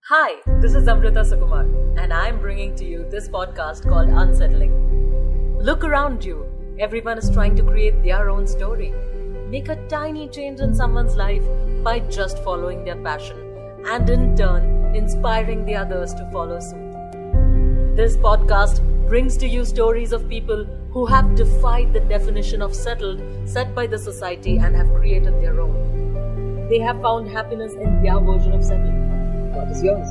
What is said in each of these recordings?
Hi, this is Amrita Sukumar, and I'm bringing to you this podcast called Unsettling. Look around you. Everyone is trying to create their own story. Make a tiny change in someone's life by just following their passion and, in turn, inspiring the others to follow suit. This podcast brings to you stories of people who have defied the definition of settled set by the society and have created their own. They have found happiness in their version of settled. What is yours?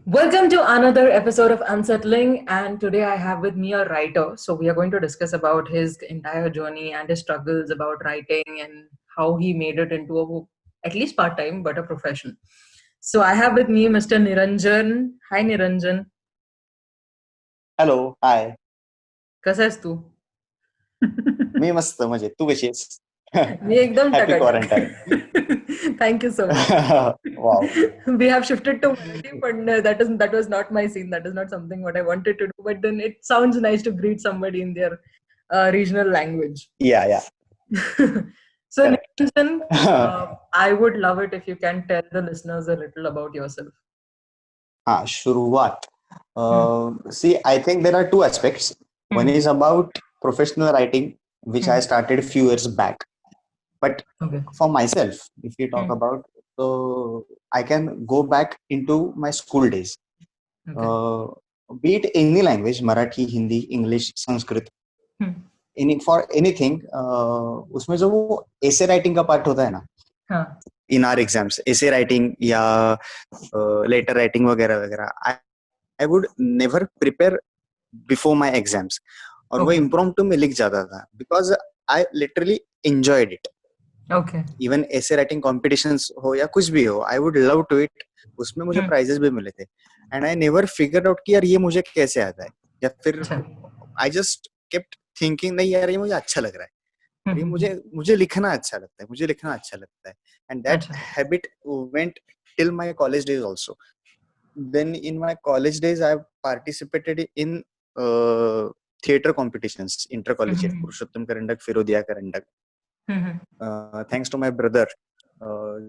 Welcome to another episode of Unsettling, and today I have with me a writer. So we are going to discuss about his entire journey and his struggles about writing and how he made it into at least part-time, but a profession. So I have with me Mr. Niranjan. Hi Niranjan. Hello hi कसा आहेस तू? मी मस्त म्हणजे तू कशी आहेस मी एकदम happy Takatak. Quarantine Thank you so much. Wow We have shifted to Marathi, but that was not my scene. That is not something what I wanted to do. But then it sounds nice to greet somebody in their regional language. या So, Correct. Niranjan, I would love it if you can tell the listeners a little about yourself. हा सुरुवात see I think there are two aspects one is about professional writing which I started few years back but Okay. for myself, if we talk about, so I can go back into my school days. Okay. Be it any language, Marathi, Hindi, English, Sanskrit, for anything, उसमें जो वो essay writing का part होता है ना, हाँ. in our exams, essay writing या letter writing वगैरह वगैरह, I would never prepare before my exams. और वो Okay. impromptu में लिख जाता था because I literally enjoyed it. Okay. Even ऐसे राइटिंग कॉम्पिटिशंस हो या कुछ भी हो, I would love to it. उसमें मुझे प्राइजेस भी मिले थे and I never figured out कि यार ये मुझे कैसे आता है, या फिर आई जस्ट केप्ट थिंकिंग नहीं यार ये मुझे अच्छा लग रहा है, ये मुझे लिखना अच्छा लगता है, मुझे लिखना अच्छा लगता है. And that habit went till my college days also. Then in my college days I participated in theatre competitions, inter college, Purushottam Karandak, Firodiya करंडक. थैंक्स टू माय ब्रदर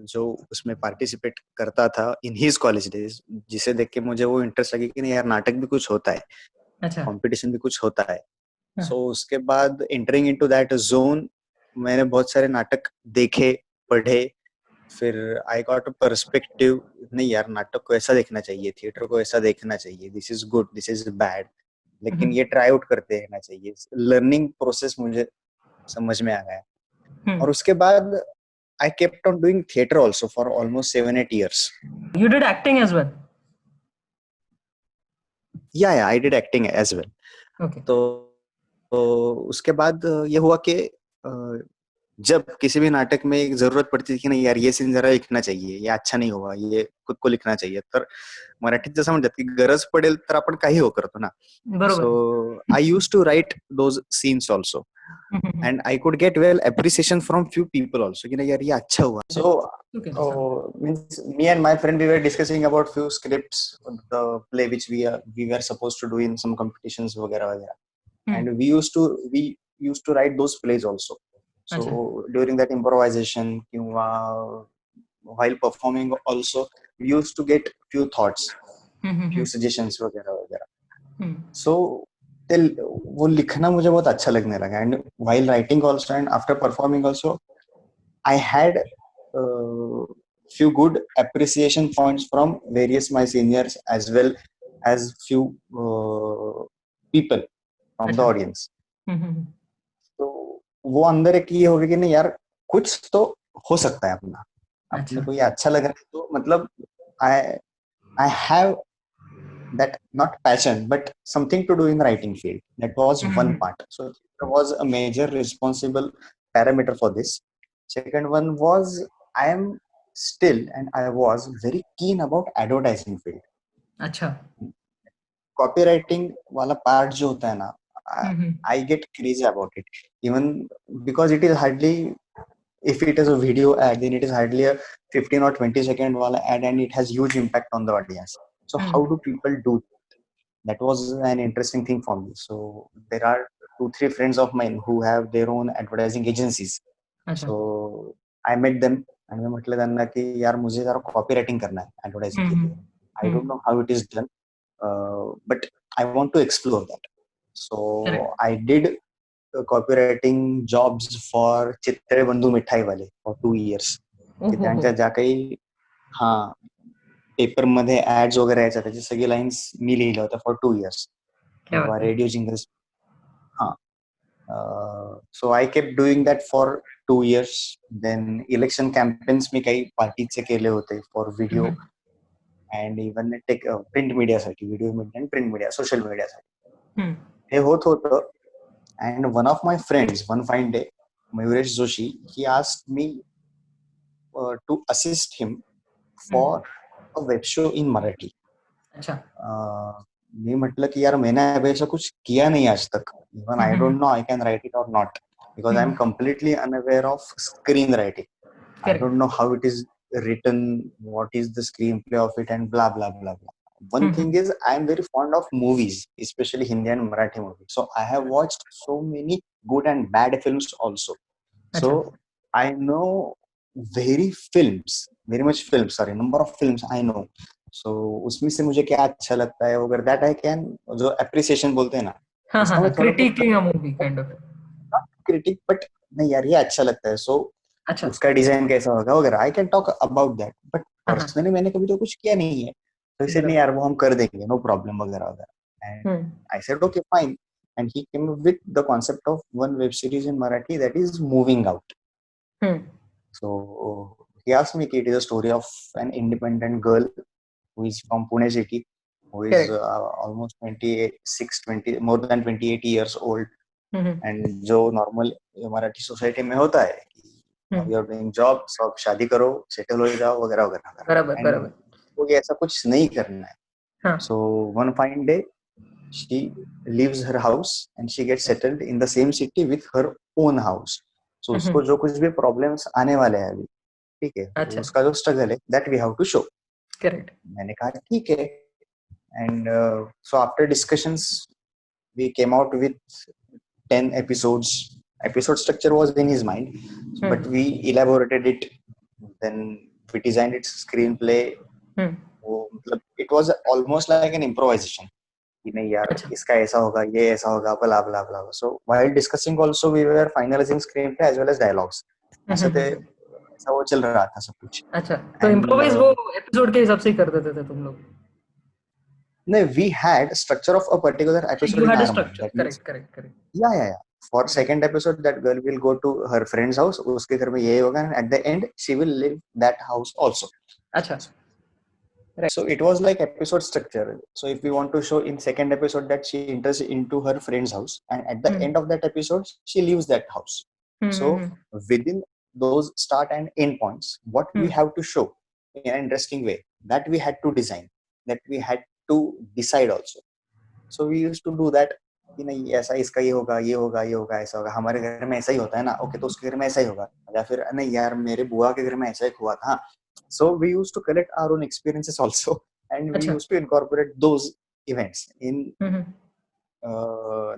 जो उसमें पार्टिसिपेट करता था इन हिज कॉलेज डेज, जिसे देख के मुझे वो इंटरेस्ट लगी कि नहीं यार नाटक भी कुछ होता है, कंपटीशन भी कुछ होता है. सो उसके बाद एंटरिंग इनटू दैट जोन मैंने बहुत सारे नाटक देखे, पढ़े, फिर आई गॉट अ पर्सपेक्टिव, नहीं यार नाटक को ऐसा देखना चाहिए, थिएटर को ऐसा देखना चाहिए, this is good, this is bad, लेकिन ये ट्राई आउट करते रहना चाहिए. लर्निंग प्रोसेस मुझे समझ में आ गया. और उसके बाद I kept on doing theater also for almost 7-8 years. You did acting as well? Yeah, I did acting as well. Okay. तो उसके बाद ये हुआ कि जब किसी भी नाटक में एक जरूरत पड़ती थी कि नाही यार ये सीन जरा लिखना चाहिए, ये अच्छा नहीं हुआ, ये खुद को लिखना चाहिए, तर मराठीत जसं म्हणतात की गरज पडेल तर आपण काही हो करतो ना. So I used to write those scenes also. And I could get well appreciation from few people also कि नहीं यार ये अच्छा हुआ. So means me and my friend we were discussing about few scripts, the play which we were supposed to do in some competitions वगैरह वगैरह. And we used to write those plays also. So during that improvisation while performing also we used to get few thoughts, few suggestions वगैरह वगैरह. So वो लिखना मुझे बहुत अच्छा लगने लगा. And while writing also and after performing also I had few good appreciation points from various my seniors as well as few people from the audience. तो वो अंदर एक ये हो गया कि नहीं यार कुछ तो हो सकता है अपने को ये अच्छा लग रहा है, तो मतलब I have that not passion but something to do in writing field. That was one part. So there was a major responsible parameter for this. Second one was I am still and I was very keen about advertising field. अच्छा. Copywriting वाला part जो होता है ना, I get crazy about it, even because it is hardly, if it is a video ad then it is hardly a 15 or 20 second wala ad and it has huge impact on the audience. So how do people do that? That was an interesting thing for me. So there are 2-3 friends of mine who have their own advertising agencies. अच्छा. So I met them आणि मी म्हटलं त्यांना की यार मुझे जरा copy writing करना है एडवर्टाइजिंग के लिए. I don't know how it is done, but I want to explore that. So Correct. I did copywriting jobs for चित्रे बंधू मिठाई वाले for 2 years. की त्यांच्या ज्या काही पेपर मध्ये ऍड्स वगैरे यायच्या त्याची सगळी लाईन्स मी लिहिल्या होत्या फॉर 2 years. क्या बात है. Radio jingles. So I kept doing that for 2 years. Then election campaigns मी काही पार्टीचे केले होते for video and even take print मीडियासाठी, व्हिडिओ मीडिया आणि प्रिंट मीडिया, सोशल मीडियासाठी हे होत होतं. And one of my friends one fine day, Mayuresh Joshi, he asked me to assist him for a web show in Marathi. अच्छा. मी म्हटलं की यार मैंने अभी ऐसा कुछ किया नहीं आज तक. Even I don't know I can write it और not because I am completely unaware of screenwriting. I don't know how it is written, what is the screenplay of it, and blah blah blah blah. One thing is, I am very fond of movies, especially Hindi and Marathi movies. So I have watched so many good and bad films also. So I know very much films. Sorry, number of films I know. So उसमें से मुझे क्या अच्छा लगता है अगर that I can जो appreciation बोलते हैं ना, critiquing a movie kind of. Critic, but नहीं यार ये अच्छा लगता है, सो उसका डिजाइन कैसा होगा वगैरह, I can talk about that. But personally मैंने कभी तो कुछ किया नहीं है, तो इसे नहीं यार वो हम कर देंगे, नो प्रॉब्लम वगैरह वगैरह. And I said okay fine, and he came with the concept of one web series in Marathi that is moving out. So he asked me कि it is a story of an independent girl who is from Pune city, who is almost 26, more than 28 years old. And जो normal Marathi society में होता है कि you are doing job, सब शादी करो, settle हो जाओ वगैरह वगैरह. बराबर. वो ऐसा कुछ नहीं करना है. So one fine day she leaves her house and she gets settled in the same city with her own house. So उसको जो कुछ भी प्रॉब्लम्स आने वाले हैं अभी, ठीक है, उसका जो स्ट्रगल है that we have to show. Correct. मैंने कहा ठीक है. And so after discussions we came out with 10 episodes. Episode structure was in his mind, but we elaborated it. Then we designed its screenplay. It was almost like an improvisation. नहीं यार इसका ऐसा होगा, ये ऐसा होगा, blah blah blah. So while discussing also we were finalizing screenplay as well as dialogues. ऐसा वो चल रहा था सब कुछ. अच्छा, तो improvise वो episode के हिसाब से ही कर देते थे तुम लोग? No, we had structure of a particular episode. You had a structure. Correct. Yeah. For second episode, that girl will go to her friend's house. उसके घर में ये होगा, and at the end, she will leave that house also. अच्छा. Right. So it was like episode structure. So if we want to show in second episode that she enters into her friend's house, and at the end of that episode, she leaves that house. So within those start and end points, what we have to show in an interesting way, that we had to design, that we had to decide also. So we used to do that कि नहीं ऐसा इसका ये होगा, ये होगा, ये होगा, ऐसा होगा, हमारे घर में ऐसा ही होता है ना, ओके तो उसके घर में ऐसा ही होगा, या फिर नहीं यार मेरे बुआ के घर में ऐसा ही हुआ था. So we used to collect our own experiences also, and we used to incorporate those events in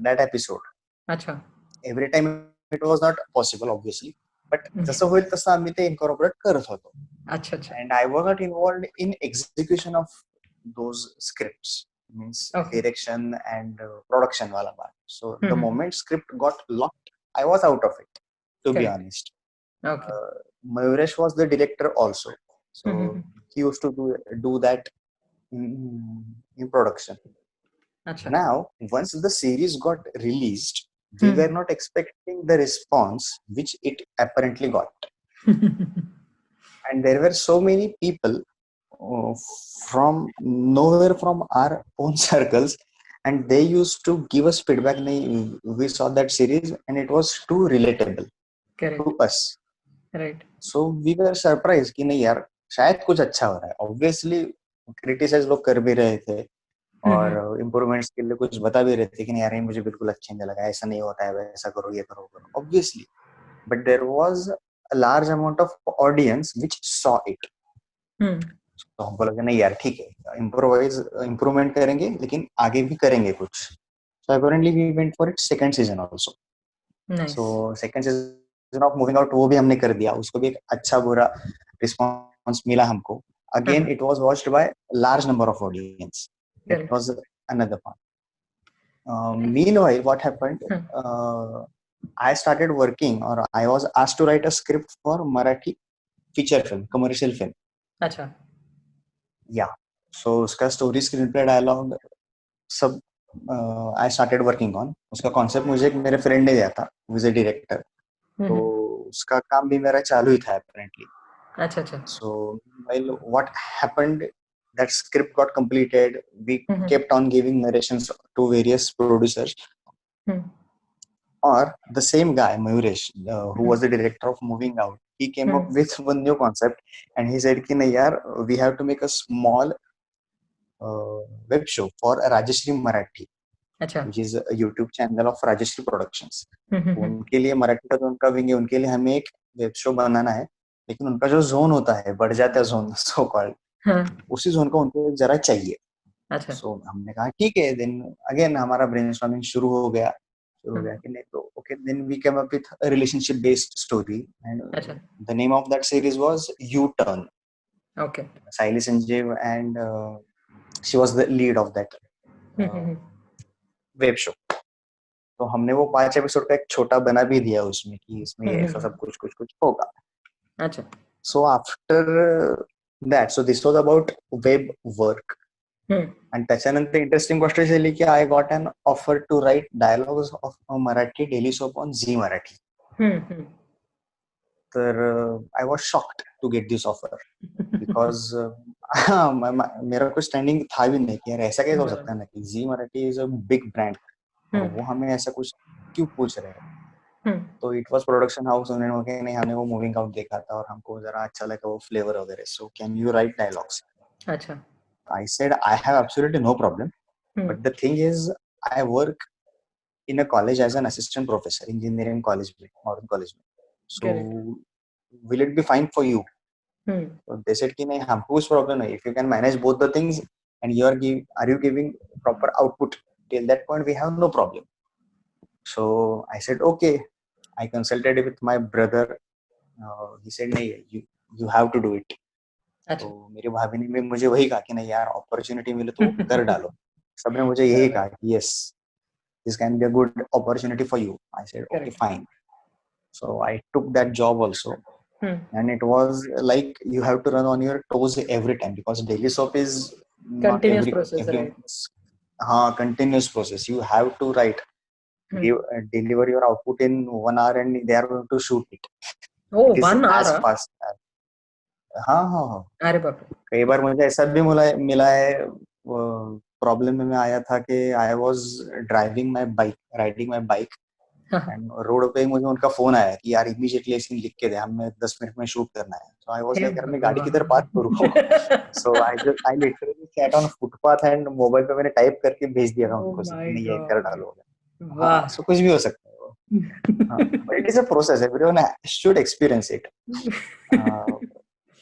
that episode. अच्छा. Every time it was not possible obviously, but जसं होईल तसं आम्ही ते incorporate करत होतो. अच्छा. And I was not involved in execution of those scripts, means direction and production wala part. So the moment script got locked, I was out of it, to be honest. Okay. Mayuresh was the director also, so he used to do that in production. Achha. Now once the series got released, we were not expecting the response which it apparently got. And there were so many people from nowhere from our own circles, and they used to give us feedback. We saw that series and it was too relatable. Correct. To us. Right. So we were surprised कि नहीं यार शायद कुछ अच्छा हो रहा है. Obviously criticise लोग कर भी रहे थे और इम्प्रूवमेंट्स के लिए कुछ बता भी रहे थे कि नहीं यार ये मुझे बिल्कुल अच्छा नहीं लगा, ऐसा नहीं होता है, वैसा करो, ये करो. Obviously, but there was a large amount of audience which saw it. तो हम बोला कि नहीं यार ठीक है, इम्प्रूवमेंट करेंगे लेकिन आगे भी करेंगे कुछ. So apparently we went for its second season also. Nice. So second season of Moving Out वो भी हमने कर दिया, उसको भी एक अच्छा बुरा response मिला हमको. Again, it was watched by large number of audience. That Correct. was another part. Meanwhile, what happened? I started working, or I was asked to write a script for Marathi feature film, commercial film. अच्छा. Yeah. So उसका story, screenplay, dialogue सब I started working on. उसका concept मुझे एक मेरे friend ने दिया था, who is a director. तो उसका काम भी मेरा चालू ही था apparently. अच्छा अच्छा. So while what happened, that script got completed. We kept on giving narrations to various producers. Or the same guy, Mayuresh, who was the director of Moving Out, he came up with one new concept, and he said, "Ki nahi yaar, we have to make a small web show for Rajeshri Marathi, अच्छा. which is a YouTube channel of Rajeshri Productions." उनके लिए मराठी का जो उनका wing है, उनके लिए हमें एक वेब शो बनाना है, लेकिन उनका जो जोन होता है, बढ़ जाता है जोन, सो कॉल्ड, उसी जोन को उनको जरा चाहिए. अच्छा. सो हमने कहा ठीक है. देन अगेन हमारा ब्रेनस्टॉर्मिंग शुरू हो गया कि नहीं, तो okay, then we came up with a relationship based story, and the name of that series was U Turn. Okay. Sayali Sanjeev and she was the lead of that web show. तो हमने वो 5 एपिसोड का एक छोटा बना भी दिया उसमें, कि इसमें ऐसा सब कुछ कुछ कुछ होगा. अच्छा. So after that, so this was about web work. आणि त्याच्यानंतर इंटरेस्टिंग गोष्ट झाली की I got an offer to write dialogues of a Marathi daily soap on Zee Marathi. तर I was shocked to get this offer, because मेरा कोई स्टैंडिंग था भी नहीं कि यार ऐसा कैसे हो सकता है ना, कि झी Marathi is a big brand और वो हमें ऐसा कुछ क्यों पूछ रहे हैं. तो इट वॉज प्रोडक्शन हाउस, उन्होंने नहीं, हमने वो मूविंग आउट देखा था और हमको जरा अच्छा लगा वो फ्लेवर वगैरह, so can you right dialogues. अच्छा. I said I have absolutely no problem, but the thing is, I work in a college as an assistant professor, engineering college, modern college. So, will it be fine for you? So they said, "कि नहीं, हमको कुछ problem नहीं. If you can manage both the things and are you giving proper output till that point, we have no problem." So I said, "Okay." I consulted with my brother. He said, "नहीं, you have to do it." तो मेरी भाभी ने भी मुझे वही कहा कि नहीं यार, अपॉर्चुनिटी मिले तो कर डालो. सबने मुझे यही कहा कि yes, this can be a good opportunity for you. I said okay fine. So I took that job also, and it was like you have to run on your toes every time, because daily soap is not every हाँ continuous process. You have to write, deliver your output in 1 hour and they are going to shoot it. Oh, it is 1 hour as fast. हाँ. अरे बाप रे. कई बार मुझे ऐसा भी मिला है, प्रॉब्लम में मैं आया था कि I was riding my bike and road पे मुझे उनका फोन आया कि यार इमीडिएटली ऐसे लिख के दे, हमें 10 मिनट में शूट करना है. सो आई वाज लाइक यार मैं गाड़ी किधर पार्क करूं. So I literally sat on footpath and mobile पे मैंने टाइप करके भेज दिया था उनको, नहीं ये कर डालो. वाह. सो कुछ भी हो सकता है वो. But it is a process, everyone should experience it.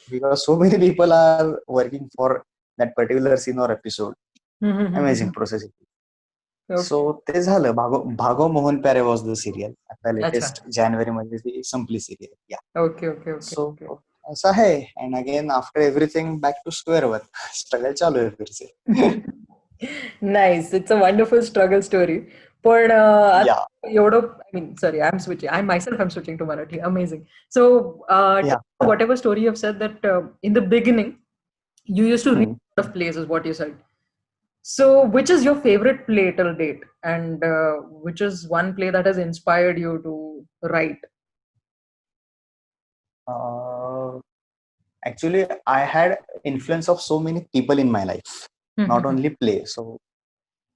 Because so many people are working for that particular scene or episode. Amazing process. Okay. So ते झालं. भागो मोहन प्यारे was the serial. आता latest January मध्ये ती संपली serial. Yeah. Okay. So ऐसा है. And again after everything back to square one. Struggle चालू है फिर से. Nice. It's a wonderful struggle story. But I'm switching. I myself am switching to Marathi. Amazing. So, whatever story you've said that in the beginning, you used to read a lot of plays, is what you said. So, which is your favorite play till date, and which is one play that has inspired you to write? Actually, I had influence of so many people in my life, not only play. So.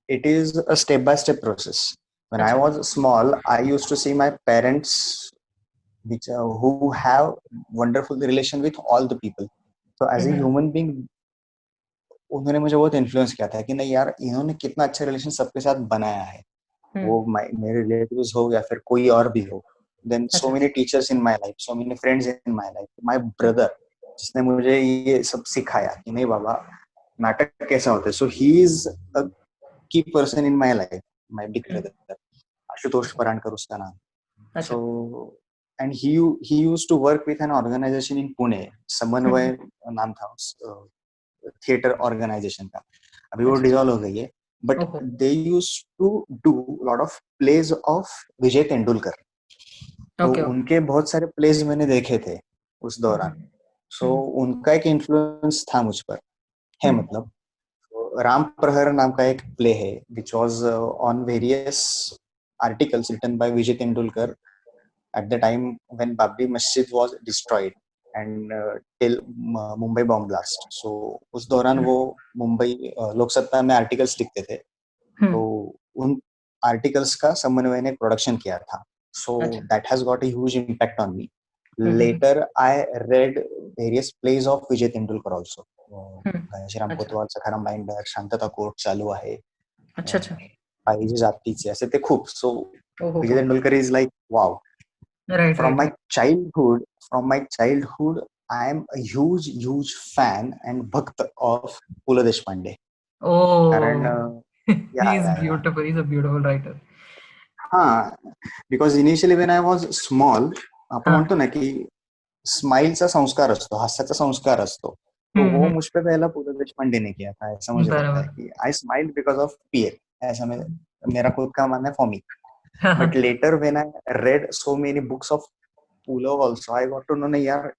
It is a step-by-step process. When I was small, I used to see my parents, who have wonderful relation with all the people. So as a human being, उन्होंने मुझे बहुत influence किया था कि नहीं यार, इन्होंने कितना अच्छा रिलेशन सबके साथ बनाया है. वो मेरे रिलेटिव्स हो या फिर कोई और भी हो. Then so many teachers in my life, so many friends in my life. My brother, जिसने मुझे ये सब सिखाया कि नहीं बाबा, नाटक कैसा होता है. So he is a key person in my life. my big brother. Ashutosh Parankar उसका नाम. अच्छा. So and he used to work with an organization in Pune. समन्वय नाम था उस थिएटर ऑर्गेनाइजेशन का. अभी वो डिसॉल्व हो गई है. But they used to do a lot of plays of विजय तेंदुलकर. तो उनके बहुत सारे प्लेज मैंने देखे थे उस दौरान. सो उनका एक इन्फ्लुएंस था मुझ पर है. मतलब राम प्रहर नाम का एक प्ले है which was on various articles written by Vijay Tendulkar at the time when Babri Masjid was destroyed and till Mumbai bomb blast. So उस दौरान वो मुंबई लोकसत्ता में आर्टिकल्स लिखते थे. तो उन आर्टिकल्स का समन्वय ने प्रोडक्शन किया था. So that has got a huge impact on me. Later I read various plays of Vijay Tendulkar also. Shriram Kotwal, Sakharam binder, शांतता कोर्ट चालू आहे. अच्छा अच्छा. पाहिजे जातीचे असे ते खूप. So Vijay Tendulkar is like wow. Right, from my childhood, I am a huge fan and bhakt of Pula Deshpande. Oh, Karan, he's beautiful. He's a beautiful writer. Because initially when I was small, आपण म्हणतो ना की स्माइलचा संस्कार असतो, हास्याचा संस्कार असतो. तो वो मुझ पे पहला पूला देशपांडे ने किया था. ऐसा मुझे लगता है कि I smiled because of PL. ऐसा मेरा खुद का मानना है for me. But later when I read so many books of Pula also, I got to know that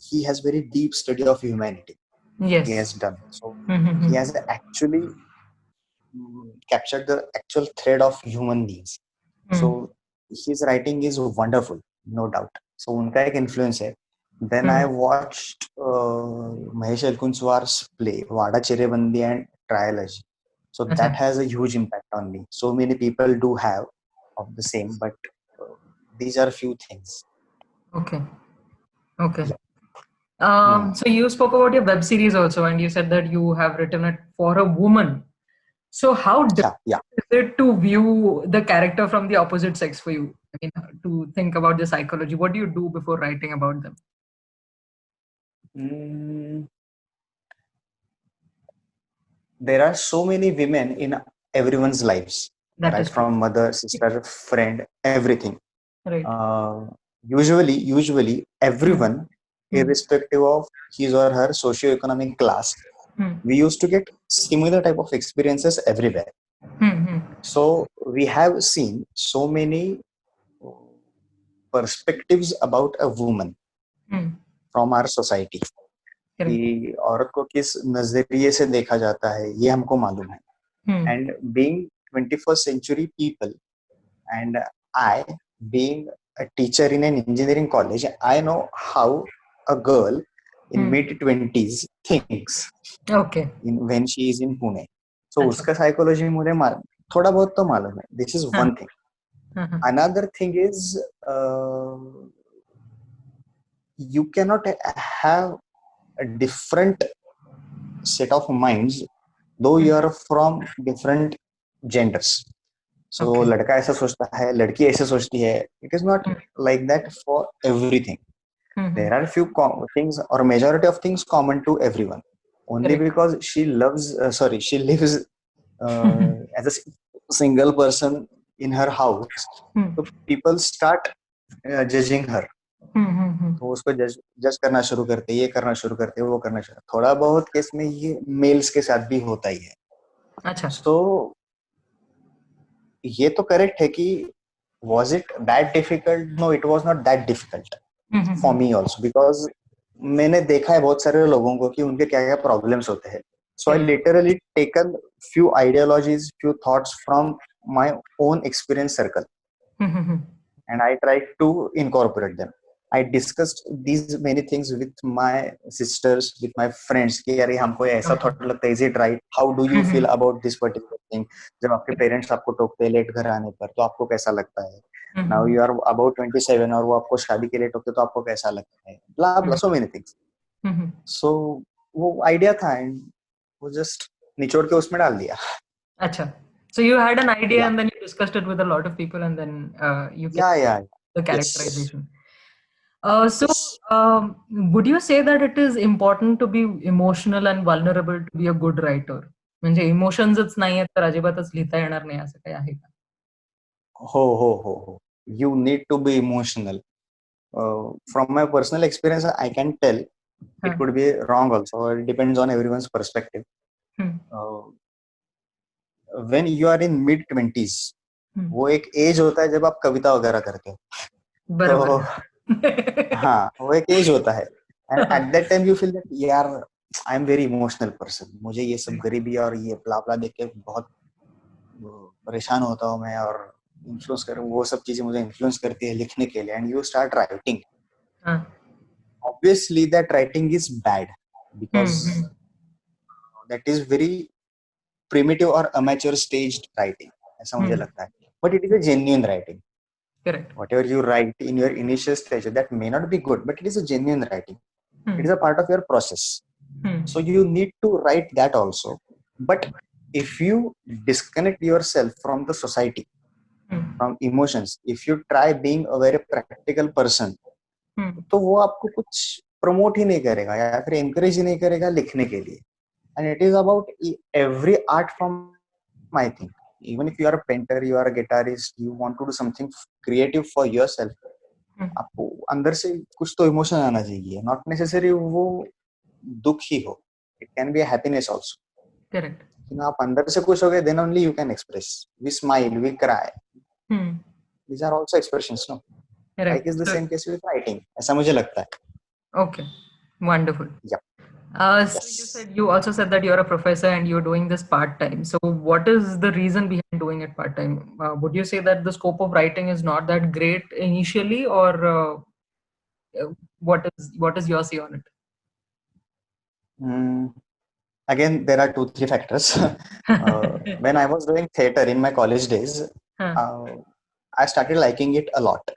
he has very deep study of humanity. Yes. He has done. So he has actually captured the actual thread of human beings. So his writing is wonderful, no doubt. So उनका एक influence है. Then I watched Mahesh Elkunchwar's play Vada Chirebandi and Trilogy. So that has a huge impact on me. So many people do have of the same, but these are few things. Okay. So you spoke about your web series also, and you said that you have written it for a woman. So how difficult is it to view the character from the opposite sex for you? I mean, to think about the psychology. What do you do before writing about them? There are so many women in everyone's lives, right? From mother, sister, friend, everything. Right. Usually, everyone, irrespective of his or her socio-economic class, we used to get similar type of experiences everywhere. So we have seen so many perspectives about a woman from our society. कि औरत को किस नजरिए से देखा जाता है ये हमको मालूम है. And being 21st century people, and I being a teacher in an engineering college, I know how a girl in mid-20s thinks. Okay. When she is in Pune. So उसका psychology मुझे थोड़ा बहुत तो मालूम है. This is one thing. Another thing is you cannot have a different set of minds though you are from different genders. So लड़का ऐसा सोचता है, लड़की ऐसे सोचती है. It is not like that for everything. There are few things or majority of things common to everyone. Only because she lives as a single person in her house, so people start judging her. तो उसको जज करना शुरू करते, ये करना शुरू करते, वो करना शुरू. थोड़ा बहुत केस में ये मेल्स के साथ भी होता ही है. अच्छा. तो ये तो करेक्ट है कि was it that difficult? No, it was not that difficult for me also, because मैंने देखा है बहुत सारे लोगों को कि उनके क्या क्या प्रॉब्लम्स होते हैं. So I literally taken few ideologies, few thoughts from my own experience circle, and I tried to incorporate them. I discussed these many things with my sisters, with my friends कि यार हमको ऐसा thought लगता है, is it right? How do you feel about this particular thing? जब आपके parents आपको टोकते हैं लेट घर आने पर तो आपको कैसा लगता है? Now you are about 27 और वो आपको शादी के लिए टोकते तो आपको कैसा लगता है? Blah blah, so many things. So वो आइडिया था and वो just निचोड़ के उसमें डाल दिया. अच्छा. So you had an idea and then you discussed it with a lot of people and then you get the characterization. Would you say that it is important to be emotional and vulnerable to be a good writer? म्हणजे इमोशन्सच नाही आहेत तर अजिबातच लिहिता येणार नाही असं काही आहे का? हो. You need to be emotional. From my personal experience, I can tell it could be wrong also, or it depends on everyone's perspective. Uh, when you are in mid 20s, वो एक एज होता है जब आप कविता वगैरह करते हो. बराबर. तो हाँ, वो एक एज होता है. And at that time you feel that यार I am very emotional person. मुझे ये सब गरीबी और ये ब्ला ब्ला देख के बहुत परेशान होता हूँ मैं, और इन्फ्लुएंस कर वो सब चीजें मुझे इन्फ्लुएंस करती है लिखने के लिए. And you start writing. Obviously that writing is bad because that is very primitive or amateur staged writing, ऐसा मुझे लगता है. But it is a genuine writing. Correct. Whatever you write in your initial stage, that may not be good, but it is a genuine writing. It is a part of your process. So you need to write that also. But if you disconnect yourself from the society, from emotions, if you try being a very practical person, तो वो आपको कुछ promote ही नहीं करेगा या फिर encourage ही नहीं करेगा लिखने के लिए. And it is about every art form. I think even if you are a painter, you are a guitarist, you want to do something creative for yourself, आपको अंदर से कुछ तो इमोशन आना चाहिए. नॉट नेसेसरी वो दुख ही हो, it can be happiness also. Correct. आप अंदर से खुश हो गए, then only you can express. We smile, we cry, these are also expressions, no? Like is the same case with writing, ऐसा मुझे लगता है. Okay, wonderful. Yeah. So you also said that you're a professor and you're doing this part-time. So what is the reason behind doing it part-time? Would you say that the scope of writing is not that great initially, or what is your say on it? Again, there are 2-3 factors. When I was doing theater in my college days, I started liking it a lot.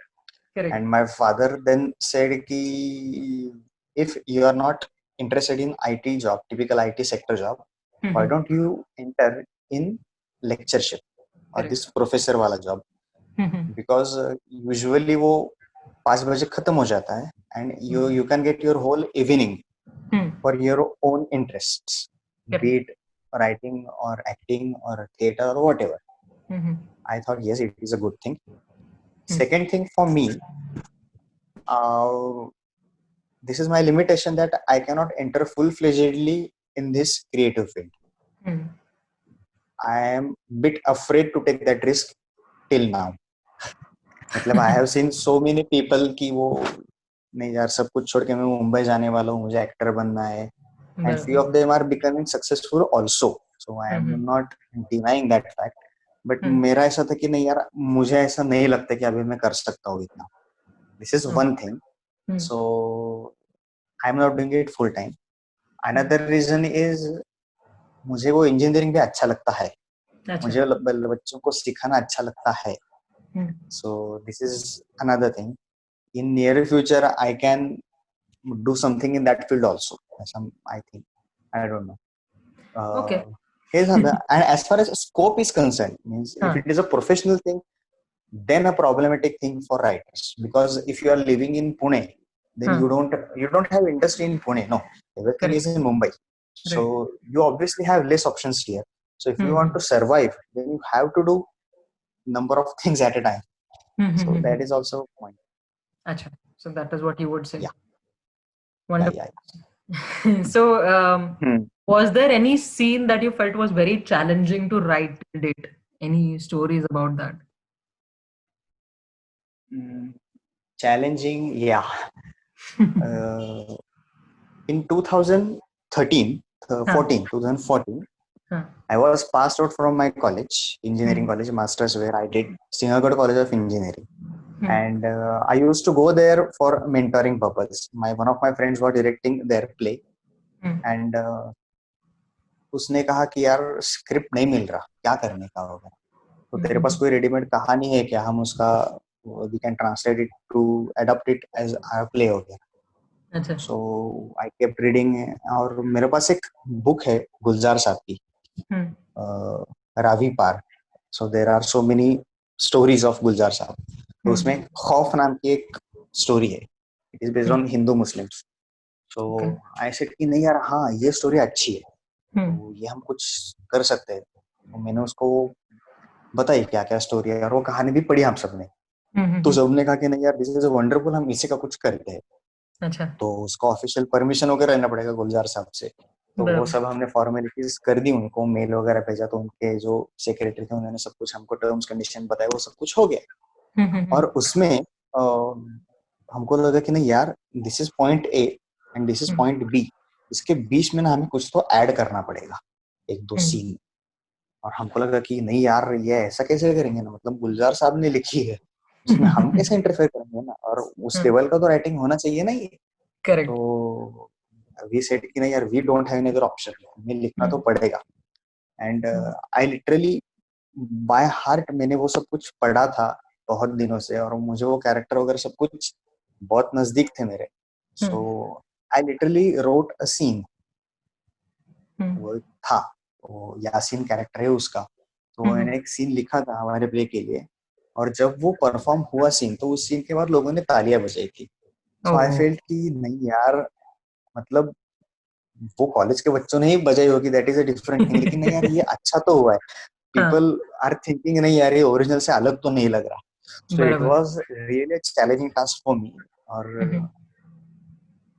Correct. And my father then said ki if you are not interested in IT job, typical IT sector job, why don't you enter in lectureship or this professor wala job? Because usually वो 5 बजे खत्म हो जाता है and you can get your whole evening for your own interests, be it writing or acting or theater or whatever. I thought yes, it is a good thing. Second thing for me, this is my limitation that I cannot enter full-fledgedly in this creative field. I am bit afraid to take that risk till now. मतलब I have seen so many people कि वो नहीं यार सब कुछ छोड़ के मैं मुंबई जाने वाला हूँ, मुझे एक्टर बनना है. And few of them are becoming successful also. So I am not denying that fact. But मेरा ऐसा था कि नहीं यार मुझे ऐसा नहीं लगता कि अभी मैं कर सकता हूँ इतना. This is one thing. So I'm not doing it full time. Another reason is मुझे वो इंजीनियरिंग भी अच्छा लगता है. मुझे बच्चों को सिखाना अच्छा लगता है. So this is another thing. In near future I can do something in that field also. I think. I don't know. Okay. And as far as scope is concerned, means if it is a professional thing, then a problematic thing for writers. Because if you are living in Pune, then you don't have industry in Pune. No, everything is in Mumbai. So you obviously have less options here. So if you want to survive, then you have to do number of things at a time. So that is also a point. Achha. So that is what you would say. Yeah. Wonderful. Yeah. So was there any scene that you felt was very challenging to write till date? Any stories about that? Challenging, yeah. In 2014, I was passed out from my college, engineering college, masters, where I did Sinhagad College of Engineering. And I used to go there for mentoring purpose. One of my friends was directing their play. And उसने कहा कि यार script नहीं मिल रहा, क्या करने का होगा, तो तेरे पास कोई रेडीमेड कहानी है क्या, हम उसका we can translate it to adapt it as a play हो गया. So I kept reading. और मेरे पास एक बुक है गुलजार साहब की, रावी पार. So there are so many stories of गुलजार साहब. तो उसमें खौफ नाम की एक स्टोरी है. It is based on Hindu Muslims. So I said कि नहीं यार, हाँ ये स्टोरी अच्छी है, तो ये हम कुछ कर सकते हैं. तो मैंने उसको बताइए क्या क्या स्टोरी है, और वो कहानी भी पढ़ी हम सबने। तो सबने कहा कि नहीं यार, दिस इज वंडरफुल, हम इसी का कुछ करते हैं। अच्छा। तो उसका ऑफिशियल परमिशन वगैरह लेना पड़ेगा गुलजार साहब से। तो वो सब हमने फॉर्मेलिटीज कर दी, उनको मेल वगैरह भेजा, तो उनके जो सेक्रेटरी थे उन्होंने सब कुछ हमको टर्म्स कंडीशन बताया, वो सब कुछ हो गया। और उसमें हमको लगा कि नहीं यार, this is point A and this is point B, इसके बीच में ना हमें कुछ तो ऐड करना पड़ेगा, एक दो सीन। और हमको लगा कि नहीं यार, ये ऐसा कैसे करेंगे ना, मतलब गुलजार साहब ने लिखी है, उसमें हम कैसे इंटरफेयर करेंगे ना, और उस लेवल का तो राइटिंग होना चाहिए ना ये। करेक्ट। तो वी सेड कि नहीं यार, we don't have any other option, हमें लिखना तो पड़ेगा। And I literally by heart मैंने वो सब कुछ पढ़ा था बहुत दिनों से, और मुझे वो कैरेक्टर वगैरह सब कुछ बहुत नजदीक थे मेरे। So I literally wrote a scene. वो था, वो यासीन कैरेक्टर है उसका, तो मैंने एक सीन लिखा था हमारे प्ले के लिए। और जब वो परफॉर्म हुआ सीन, तो उस सीन के बाद लोगों ने तालियां बजाई थी। सो आई फेल्ट कि नहीं यार, मतलब वो कॉलेज के बच्चों ने ही बजाई होगी, that is a different thing, लेकिन नहीं यार, ये अच्छा तो हुआ है। पीपल आर थिंकिंग नहीं यार, ये ओरिजिनल से अलग तो नहीं लग रहा। So it was really challenging task for me, और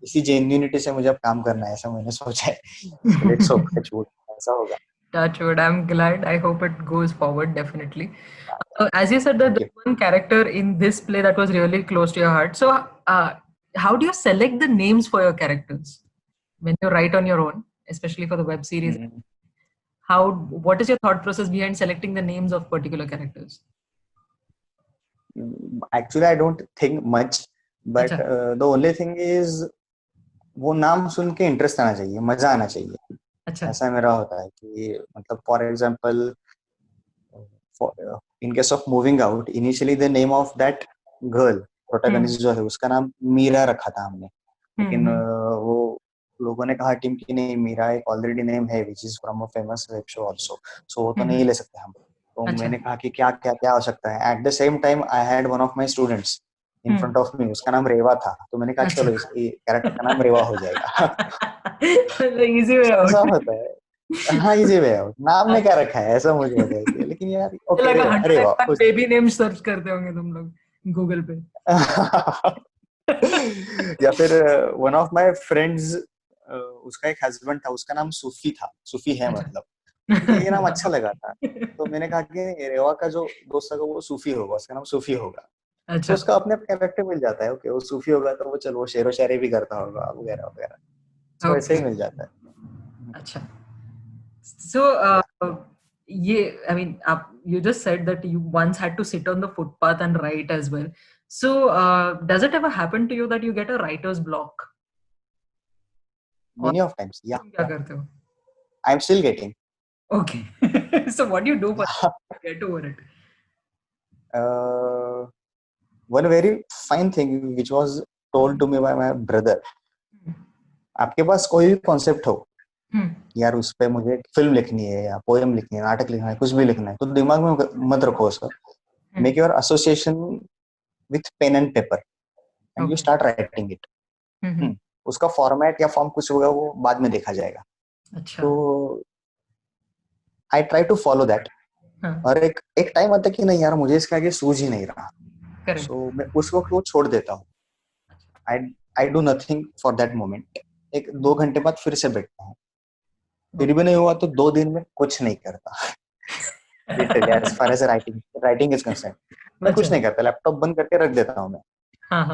इसी जेन्युइनिटी से मुझे अब काम करना है, ऐसा मैंने सोचा है। So let's hope touch wood, ऐसा होगा। Touch wood. I'm glad. I hope it goes forward, definitely. As you said, that Thank you. there's one character in this play that was really close to your heart. So, how do you select the names for your characters when you write on your own, especially for the web series? What is your thought process behind selecting the names of particular characters? Actually, I don't think much, but the only thing is वो नाम सुन के interest आना चाहिए, मजा आना चाहिए। अच्छा। ऐसा मेरा होता है कि मतलब for example, in case of moving out, initially the name of that girl protagonist जो है, उसका नाम मीरा रखा था हमने। लेकिन वो लोगों ने कहा टीम की नहीं, मीरा एक ऑलरेडी नेम है which is from a famous web show also, so वो तो नहीं ले सकते हम। तो मैंने कहा कि क्या क्या क्या हो सकता है। At the same time I had one of my students in front of me, उसका नाम रेवा था, तो मैंने कहा चलो इस कैरेक्टर का नाम रेवा हो जाएगा। इजी वे ऐसा आउट। होता है। हाँ, इजी वे आउट, नाम ने क्या रखा है ऐसा मुझे बताया कि, लेकिन यार ओके रेवा, रेवा बेबी नेम सर्च करते होंगे तुम लोग गूगल पे। या फिर वन ऑफ माय फ्रेंड्स, उसका एक हस्बैंड था, उसका नाम सूफी था, सूफी है मतलब, मुझे ये नाम अच्छा लगा था। तो मैंने कहा कि रेवा का जो दोस्त होगा वो सूफी होगा, उसका नाम सूफी होगा। तो उसका अपने कैरेक्टर मिल जाता है, ओके वो सूफी होगा तो वो चलो वो शेरो शायरी भी करता होगा वगैरह वगैरह, तो ऐसे ही मिल जाता है। अच्छा। So, I mean, you just said that you once had to sit on the footpath and write as well. So, does it ever happen to you that you get a writer's block? Many of times, yeah. क्या करते हो? I'm still getting. Okay. So, what do you do to get over it? One very fine thing which was told to me by my brother. आपके पास कोई भी concept हो, यार उस पे मुझे फिल्म लिखनी है या पोएम लिखनी है, नाटक लिखना है, कुछ भी लिखना है, तो दिमाग में मत रखो उसका। Make your association with pen and paper and you start writing it. उसका फॉर्मेट या फॉर्म कुछ होगा वो बाद में देखा जाएगा। अच्छा। तो I try to follow that. और एक टाइम आता है कि नहीं यार मुझे इसके आगे सूझ ही नहीं रहा, सो मैं उस वक्त वो छोड़ देता हूँ। I do nothing for that moment. 1-2 घंटे बाद फिर से बैठता हूँ, फिर भी नहीं हुआ तो 2 दिन में कुछ नहीं करता। Literally as far as writing is concern, मैं कुछ नहीं करता, लैपटॉप बंद करके रख देता हूँ मैं।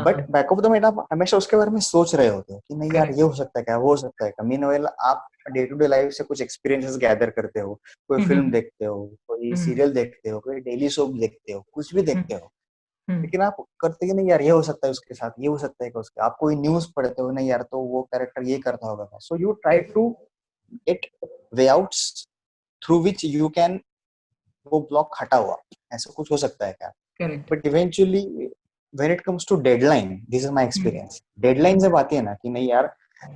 But back of the mind आप हमेशा उसके बारे में सोच रहे होते हो कि नहीं यार ये हो सकता है क्या, वो हो सकता है क्या। मीनवाइल आप डे टू डे लाइफ से कुछ एक्सपीरियंसेस गैदर करते हो, कोई फिल्म देखते हो, कोई सीरियल देखते हो, कोई डेली सोप देखते हो, कुछ भी देखते हो, लेकिन आप करते कि नहीं यार ये हो सकता है उसके साथ, ये हो सकता है उसके। आप कोई न्यूज पढ़ते हो, नहीं यार तो वो कैरेक्टर ये करता होगा, so you try to get way outs through which you can वो ब्लॉक हटा हुआ, ऐसा कुछ हो सकता है क्या। But eventually when it comes to deadline, this is my experience, deadline जब आती है ना कि नहीं यार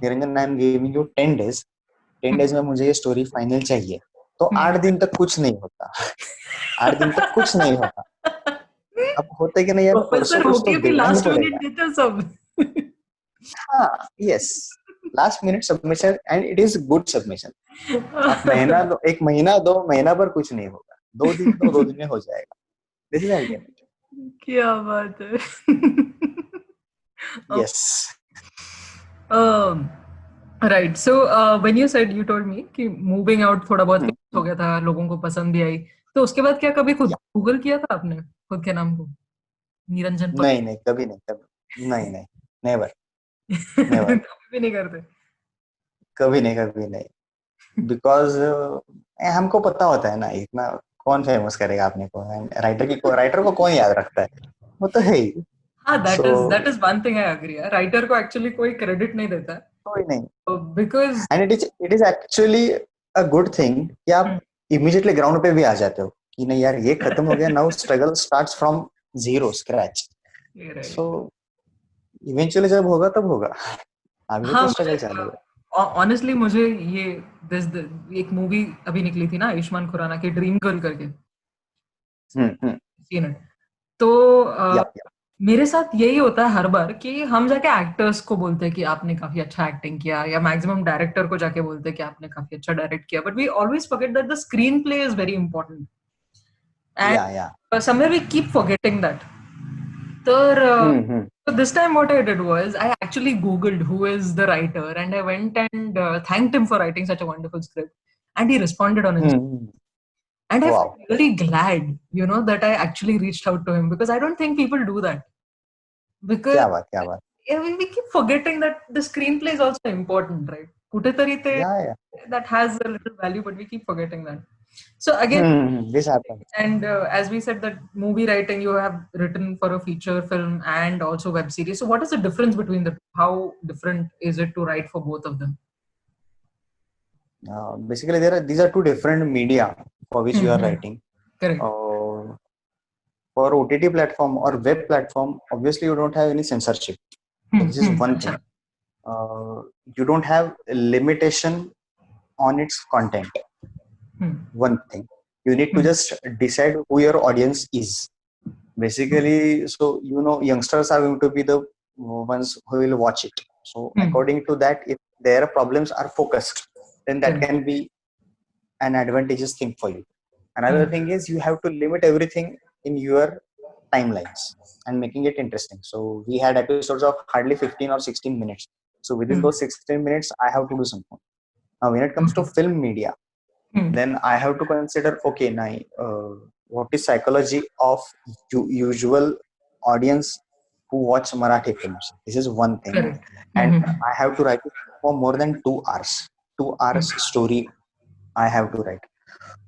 Niranjan, I am giving you 10 days, 10 days में मुझे ये स्टोरी फाइनल चाहिए, तो 8 दिन तक कुछ नहीं होता। 8 दिन तक कुछ नहीं होता। अब होता कि नहीं यार परसों कुछ तो देना ही पड़ेगा। हाँ, yes, last minute submission and it is good submission। आप 1 महीना 2 महीना पर कुछ नहीं होगा, दो दिन में हो जाएगा. This is ultimate. क्या बात है. Yes. Right. So when you said, you told me कि moving out थोड़ा बहुत famous हो गया था, लोगों को पसंद भी आई, तो उसके बाद क्या कभी खुद गूगल किया था आपने खुद के नाम को? निरंजन पटेल? नहीं, कभी नहीं, never. कभी भी नहीं करते? कभी नहीं. Because हमको पता होता है ना, इतना कौन फेमस करेगा अपने को. राइटर को कौन याद रखता है, वो तो है ही. हाँ, that is one thing I agree. Writer को एक्चुअली कोई क्रेडिट नहीं देता कोई नहीं. because and it is actually a good thing कि आप इमीडिएटली ग्राउंड पे भी आ जाते हो कि नहीं यार ये खत्म हो गया, now struggle starts from zero scratch. So eventually जब होगा तब होगा. अभी तो स्ट्रगल चालू है. ऑनेस्टली मुझे ये एक मूवी अभी निकली थी ना आयुष्मान खुराना की, ड्रीम गर्ल करके, seen it? तो मेरे साथ यही होता है हर बार कि हम जाके एक्टर्स को बोलते हैं कि आपने काफी अच्छा एक्टिंग किया, या मैक्सिमम डायरेक्टर को जाके बोलते हैं कि आपने काफी अच्छा डायरेक्ट किया, but we always forget that the screenplay is very important, and somewhere we keep forgetting that. So this time what I did was I actually Googled who is the writer, and I went and thanked him for writing such a wonderful script, and he responded on Instagram. And I felt really glad, that I actually reached out to him, because I don't think people do that. Because क्या बात. we keep forgetting that the screenplay is also important, right? Kutetari that has a little value, but we keep forgetting that. So again, this happens. And as we said, that movie writing you have written for a feature film and also web series. So what is the difference between the two? How different is it to write for both of them? Basically, these are two different media for which you are writing. Correct. For OTT platform or web platform, obviously you don't have any censorship. This is one thing. You don't have a limitation on its content. One thing, you need to just decide who your audience is. Basically, so youngsters are going to be the ones who will watch it. So according to that, if their problems are focused, then that can be an advantageous thing for you. Another thing is you have to limit everything in your timelines and making it interesting. So we had episodes of hardly 15 or 16 minutes. So within those 16 minutes, I have to do something. Now, when it comes to film media, then I have to consider, okay, now what is psychology of usual audience who watch Marathi films. This is one thing. And I have to write it for more than 2 hours. 2 hours story I have to write.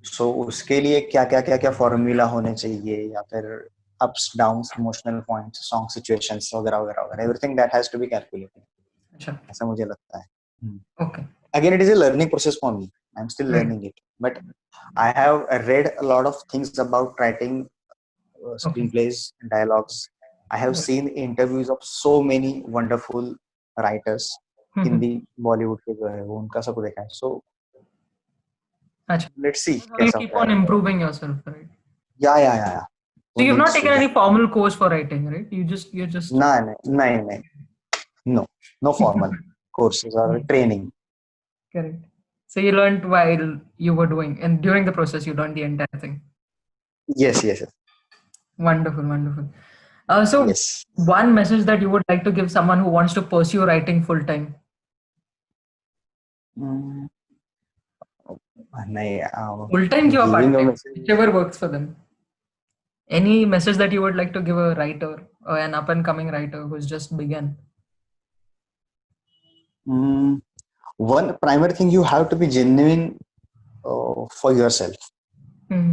So उसके लिए क्या formula होने चाहिए, या फिर ups downs, emotional points, song situations वगैरह, everything that has to be calculated. अच्छा, ऐसा मुझे लगता है. Okay. Again, it is a learning process for me. I'm still learning it, but I have read a lot of things about writing screenplays and dialogues. I have seen interviews of so many wonderful writers in the Bollywood के जो है वो उनका सब देखा है. So let's see. You keep on improving yourself, right? Yeah. So you've not taken any formal course for writing, right? You're just no formal courses or training. Correct. So you learned while you were doing, and during the process you learned the entire thing. Yes. Wonderful. So yes. One message that you would like to give someone who wants to pursue writing full time? Full time or part time, whichever works for them. Any message that you would like to give a writer, or an up and coming writer who's just begun? One primary thing, you have to be genuine for yourself.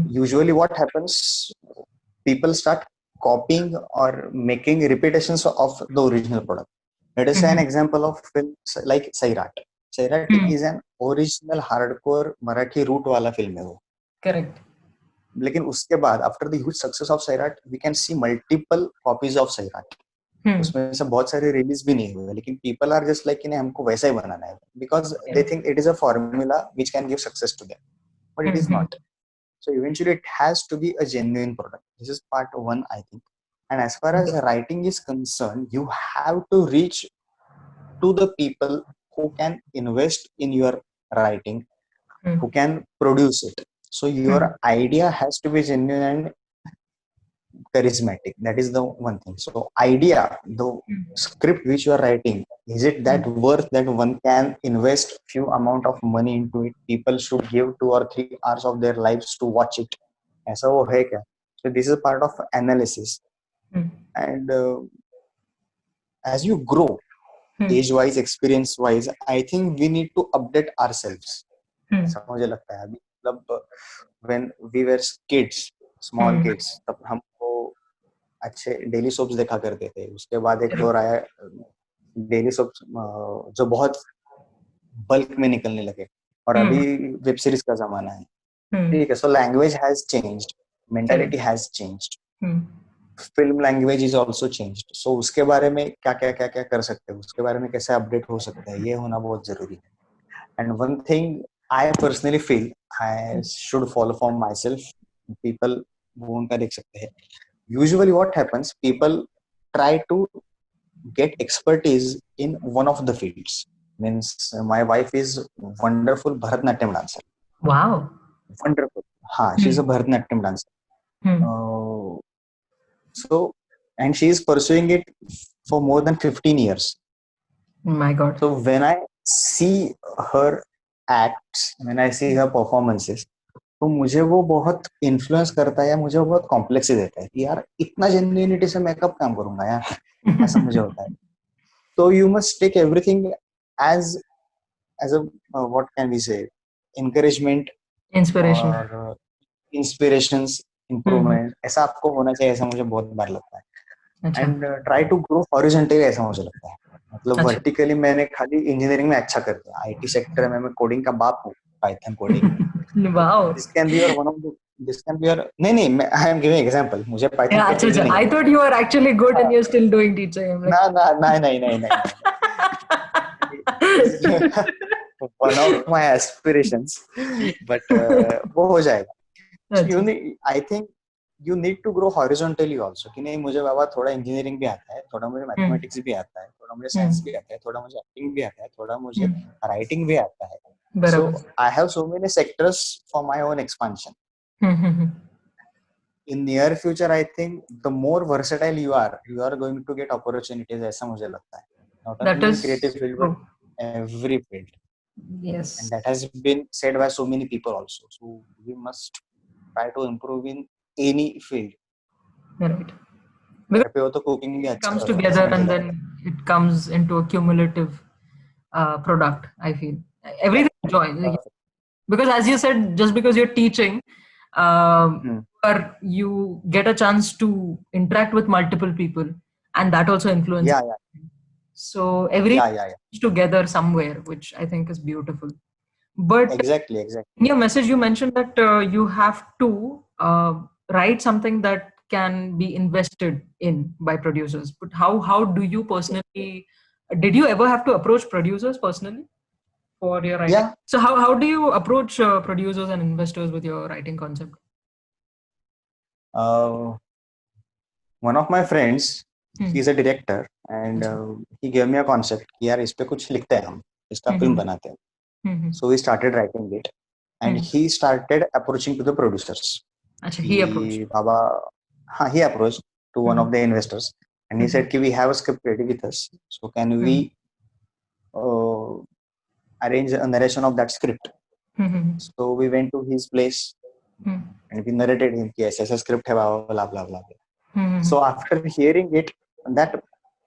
Usually what happens, people start copying or making repetitions of the original product. Let us say an example of films like Sairat. Sairat is an original hardcore Marathi root wala film है वो. Correct. लेकिन उसके बाद after the huge success of Sairat, we can see multiple copies of Sairat. उसमें से बहुत सारे release भी नहीं हुए, लेकिन people are just like, हमको वैसा ही बनाना है, because they think it is a formula which can give success to them, but it is not. So eventually it has to be a genuine product. This is part one, I think. And as far as writing is concerned, you have to reach to the people who can invest in your writing, who can produce it. So your idea has to be genuine and charismatic. That is the one thing. So idea, the script which you are writing, is it that worth that one can invest few amount of money into it? People should give 2 or 3 hours of their lives to watch it. ऐसा वो है क्या? So this is part of analysis. And as you grow, age-wise, experience-wise, I think we need to update ourselves. ऐसा मुझे लगता है अभी मतलब when we were kids, small kids, तब हमको अच्छे डेली सोप्स देखा करते थे. उसके बाद एक दौर आया डेली सोप्स जो बहुत बल्क में निकलने लगे और अभी वेब सीरीज का जमाना है. ठीक है. So language has changed, mentality has changed, film language is also changed. So उसके बारे में क्या कर सकते हैं, उसके बारे में कैसे अपडेट हो सकता है, ये होना बहुत जरूरी है. And one thing I personally feel I should follow for my self, people वो उनका देख सकते हैं. Usually what happens, people try to get expertise in one of the fields. Means my wife is wonderful Bharatanatyam dancer. Wow. Wonderful. She's a Bharatanatyam dancer. So, and she is pursuing it for more than 15 years. My God. So when I see her acts, when I see her performances, तो मुझे वो बहुत influence करता है या मुझे वो बहुत कॉम्प्लेक्स ही देता है कि यार इतना जेन्युइनिटी से मैं कब काम करूंगा यार, ऐसा मुझे होता है. तो you must take everything as a what can we say encouragement, inspirations, improvement. ऐसा आपको होना चाहिए, ऐसा मुझे बहुत बार लगता है. And try to grow horizontally, ऐसा मुझे लगता है. मतलब वर्टिकली मैंने खाली इंजीनियरिंग में अच्छा कर दिया, आईटी सेक्टर में मैं कोडिंग का बाप हूँ, Python coding. Wow. This can be your one of the. This can be your. नहीं, I am giving example. मुझे Python. Yeah, अच्छा. I thought you were actually good and you're still doing teaching. नहीं. One of my aspirations, but वो हो जाएगा. You need, I think you need to grow horizontally also. कि नहीं मुझे बाबा थोड़ा इंजीनियरिंग भी आता है, थोड़ा मुझे मैथमेटिक्स भी आता है, थोड़ा मुझे साइंस भी आता है, थोड़ा मुझे एक्टिंग भी आता है, थोड़ा मुझे राइटिंग भी आता है. So I have so many sectors for my own expansion. In near future, I think the more versatile you are going to get opportunities. ऐसा मुझे लगता है. Not only in creative field, but every field. Yes. And that has been said by so many people also. So we must try to improve in any field. Right. Because cooking it comes together and then it comes into a cumulative product, I feel. Everything joins. Because as you said, just because you're teaching, or you get a chance to interact with multiple people, and that also influences. Yeah. So everything comes together somewhere, which I think is beautiful. But exactly. In your message, you mentioned that you have to write something that can be invested in by producers. But how do you personally? Did you ever have to approach producers personally for your writing? Yeah. So how do you approach producers and investors with your writing concept? One of my friends, he's a director, and he gave me a concept कि यार इस पे कुछ लिखते हैं हम, इसका film बनाते हैं. So we started writing it, and he started approaching to the producers. Achha, he approached. Baba, he approached to one of the investors, and he said कि we have a script ready with us, so can we arrange a narration of that script. So we went to his place and we narrated him कि ऐसा script है blah blah blah. So after hearing it, that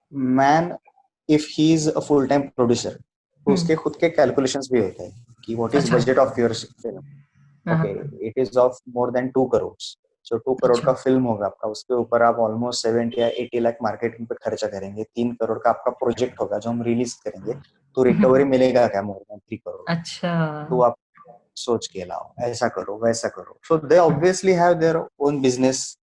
man, if he is a full-time producer, उसके खुद के calculations भी होते हैं कि what is budget of your film. Okay, it is of more than 2 crores. So 2 crore का film होगा आपका, उसके ऊपर आप almost 70 या 80 लाख मार्केटिंग पे खर्चा करेंगे. 3 करोड़ का आपका प्रोजेक्ट होगा जो हम रिलीज करेंगे, तो रिकवरी मिलेगा क्या more than 3 crore. अच्छा. तो आप सोच के लाओ, ऐसा करो वैसा करो. So they obviously have their own business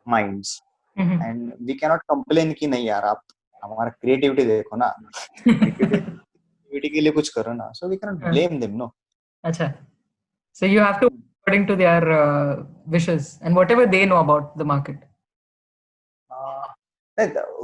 minds, and we cannot complain कि नहीं यार आप हमारा creativity देखो ना, creativity के लिए कुछ करो ना. So we cannot blame them, no. अच्छा. So you have to according to their wishes and whatever they know about the market.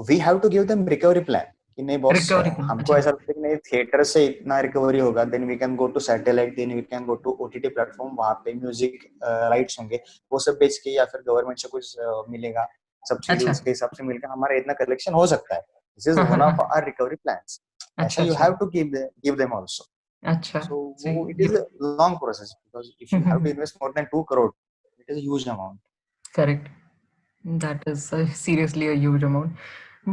We have to give them recovery plan. कि नहीं बॉस, Recovery plan. हमको अच्छा. ऐसा लगता है कि नहीं थिएटर से इतना रिकवरी होगा, then we can go to satellite, then we can go to OTT platform, वहां पे म्यूजिक राइट्स होंगे, वो सब बेच के या फिर गवर्नमेंट से कुछ मिलेगा सब्सिडी, अच्छा. उसके हिसाब से मिलकर हमारा इतना कलेक्शन हो सकता है. दिस इज हाँ हाँ वन ऑफ हाँ. Our recovery plans. अच्छा ऐसा यू अच्छा have to give them also. अच्छा. So सही. it is a long process because if you have to invest more than 2 crore, it is a huge amount. Correct. That is seriously a huge amount.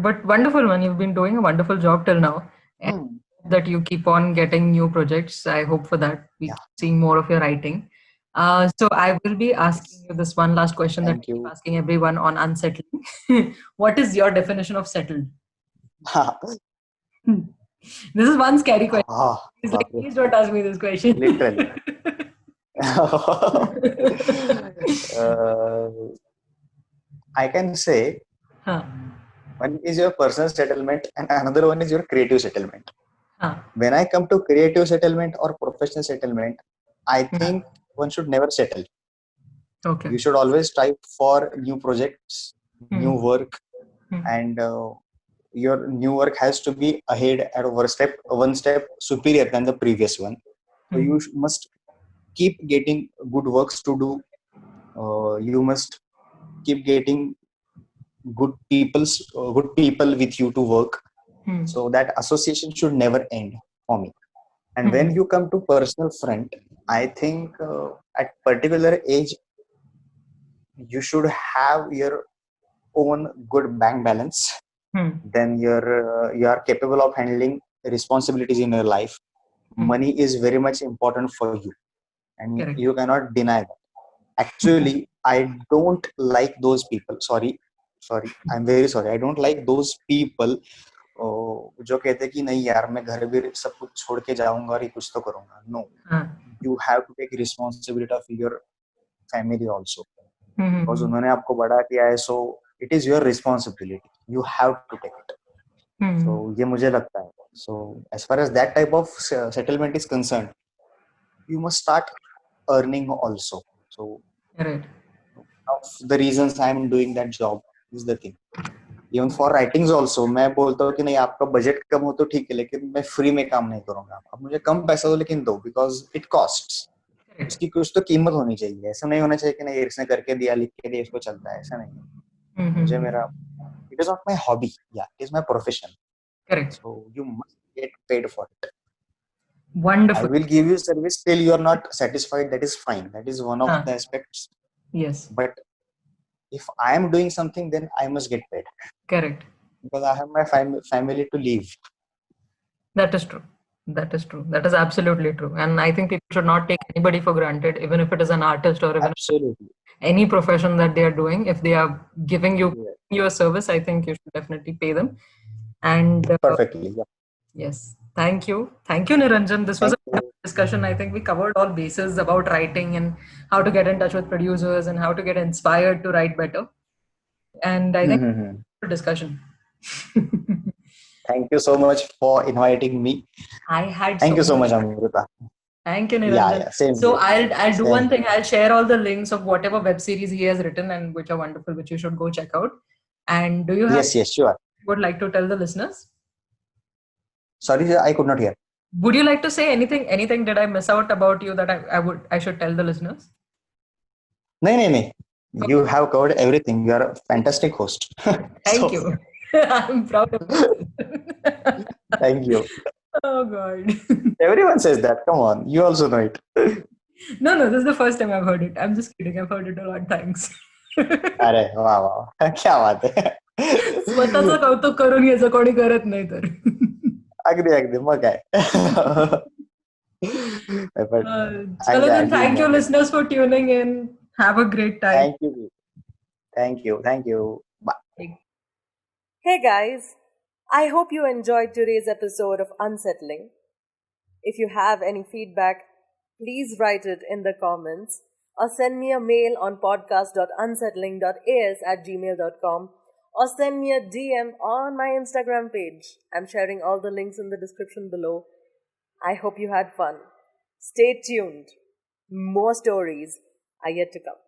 But wonderful, man. You've been doing a wonderful job till now. And Hmm. that you keep on getting new projects. I hope for that. We Yeah. keep seeing more of your writing. So I will be asking you this one last question that Thank I keep you. asking everyone on unsettling. What is your definition of settled? This is one scary question. It's like, बाप रे, please don't ask me this question. literally. I can say Huh. one is your personal settlement and another one is your creative settlement. Huh. When I come to creative settlement or professional settlement, I think one should never settle. Okay. You should always strive for new projects, new work, Hmm. and your new work has to be ahead at one step superior than the previous one. So you must keep getting good works to do. You must keep getting good people with you to work. Hmm. So that association should never end for me. And Hmm. when you come to personal front, I think at particular age you should have your own good bank balance. Hmm. Then you are capable of handling responsibilities in your life. Money is very much important for you, and Correct. you cannot deny that. Actually, I don't like those people. Sorry, I'm very sorry. I don't like those people जो कहते हैं कि नहीं यार मैं घर भी सब कुछ छोड़ के जाऊंगा और ये कुछ तो करूंगा. No, you have to take responsibility of your family also. Because उन्होंने आपको बड़ा किया है, so it is your responsibility. You have to take it. So ये मुझे लगता है. So as far as that type of settlement is concerned, you must start earning also. So Right. of the reasons I am doing that job is the thing. Even for writings also, मैं बोलता हूँ कि नहीं आपका budget कम हो तो ठीक है, लेकिन मैं फ्री में काम नहीं करूंगा. आप मुझे कम पैसा दो लेकिन दो, because it costs. उसकी कुछ तो कीमत होनी चाहिए. ऐसा नहीं होना चाहिए कि नहीं इसने करके दिया, लिख के दिया, इसको चलता है. ऐसा नहीं. मुझे मेरा it is not my hobby. Yeah, it is my profession. Correct. So you must get paid for it. Wonderful. I will give you service till you are not satisfied. That is fine. That is one of the aspects. Yes. But if I am doing something, then I must get paid. Correct. Because I have my family to leave. That is true. That is true. That is absolutely true. And I think people should not take anybody for granted, even if it is an artist or even Absolutely. any profession that they are doing. If they are giving you your service, I think you should definitely pay them. And Perfectly. Yeah. yes. Thank you. Thank you, Niranjan. This was a discussion. I think we covered all bases about writing and how to get in touch with producers and how to get inspired to write better. And I think good discussion. Thank you so much for inviting me. I had Thank you so much, Amrita. Thank you, Niranjan. Yeah, same so here. I'll do one thing. I'll share all the links of whatever web series he has written and which are wonderful, which you should go check out. And do you have yes, sure. Would like to tell the listeners? Sorry, I could not hear. Would you like to say anything? Anything did I miss out about you that I should tell the listeners? No. You have covered everything. You are a fantastic host. Thank you. I'm proud of you. Thank you. Oh God. Everyone says that. Come on. You also know it. No, this is the first time I've heard it. I'm just kidding. I've heard it a lot. Thanks. अरे वाह क्या बात है. स्वतःचं कौतुक करून याचं कोणी करत नाही तर. अगदी मग काय. Chalo then, thank you listeners for tuning in. Have a great time. Thank you. Bye. Hey guys, I hope you enjoyed today's episode of Unsettling. If you have any feedback, please write it in the comments or send me a mail on podcast.unsettling.as@gmail.com or send me a DM on my Instagram page. I'm sharing all the links in the description below. I hope you had fun. Stay tuned. More stories are yet to come.